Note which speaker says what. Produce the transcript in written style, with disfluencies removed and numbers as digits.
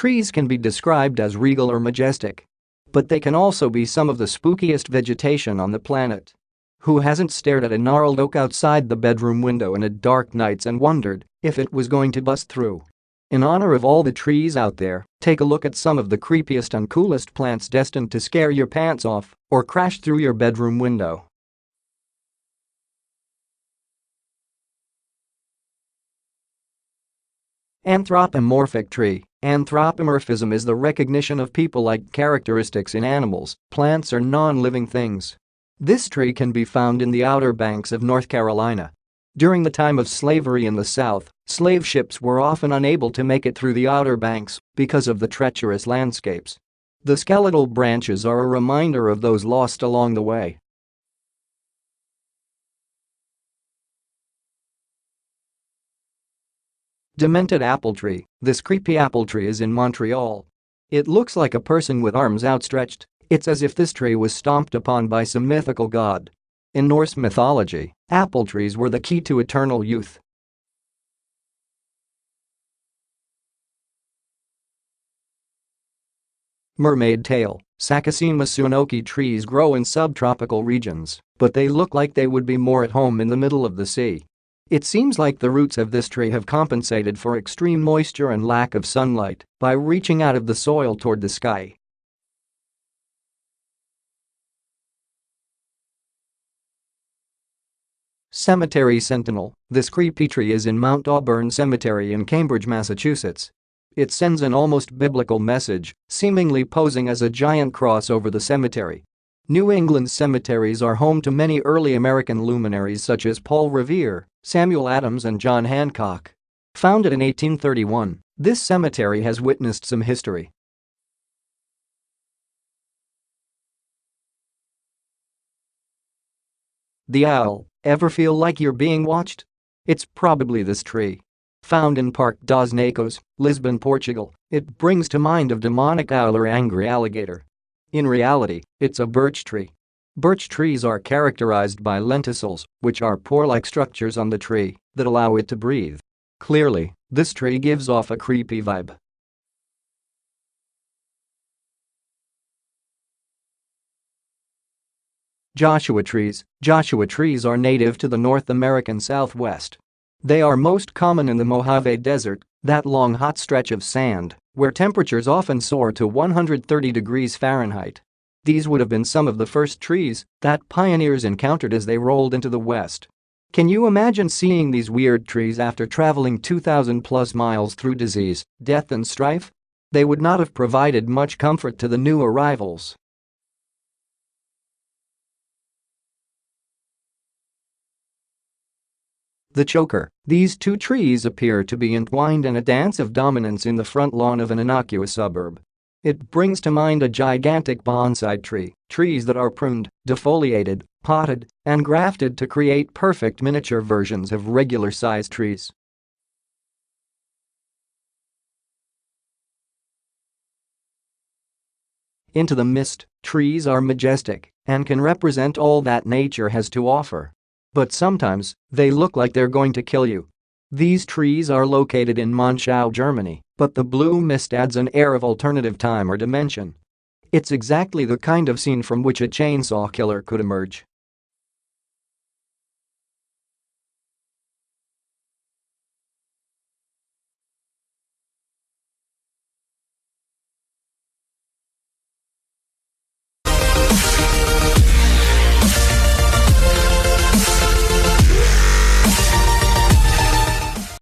Speaker 1: Trees can be described as regal or majestic. But they can also be some of the spookiest vegetation on the planet. Who hasn't stared at a gnarled oak outside the bedroom window in a dark nights and wondered if it was going to bust through? In honor of all the trees out there, take a look at some of the creepiest and coolest plants destined to scare your pants off or crash through your bedroom window. Anthropomorphic tree. Anthropomorphism is the recognition of people-like characteristics in animals, plants or non-living things. This tree can be found in the Outer Banks of North Carolina. During the time of slavery in the South, slave ships were often unable to make it through the Outer Banks because of the treacherous landscapes. The skeletal branches are a reminder of those lost along the way. Demented apple tree. This creepy apple tree is in Montreal. It looks like a person with arms outstretched. It's as if this tree was stomped upon by some mythical god. In Norse mythology, apple trees were the key to eternal youth. Mermaid tail. Sakasima sunoki trees grow in subtropical regions, but they look like they would be more at home in the middle of the sea. It seems like the roots of this tree have compensated for extreme moisture and lack of sunlight by reaching out of the soil toward the sky. Cemetery sentinel. This creepy tree is in Mount Auburn Cemetery in Cambridge, Massachusetts. It sends an almost biblical message, seemingly posing as a giant cross over the cemetery. New England cemeteries are home to many early American luminaries such as Paul Revere, Samuel Adams and John Hancock. Founded in 1831, this cemetery has witnessed some history. The owl. Ever feel like you're being watched? It's probably this tree. Found in Parque dos Nacos, Lisbon, Portugal, it brings to mind a demonic owl or angry alligator. In reality, it's a birch tree. Birch trees are characterized by lenticels, which are pore-like structures on the tree that allow it to breathe. Clearly, this tree gives off a creepy vibe. Joshua trees. Joshua trees are native to the North American Southwest. They are most common in the Mojave Desert, that long hot stretch of sand, where temperatures often soar to 130 degrees Fahrenheit. These would have been some of the first trees that pioneers encountered as they rolled into the West. Can you imagine seeing these weird trees after traveling 2,000+ miles through disease, death and strife? They would not have provided much comfort to the new arrivals. The choker. These two trees appear to be entwined in a dance of dominance in the front lawn of an innocuous suburb. It brings to mind a gigantic bonsai tree, trees that are pruned, defoliated, potted, and grafted to create perfect miniature versions of regular-sized trees. Into the mist. Trees are majestic and can represent all that nature has to offer. But sometimes, they look like they're going to kill you. These trees are located in Monschau, Germany, but the blue mist adds an air of alternative time or dimension. It's exactly the kind of scene from which a chainsaw killer could emerge.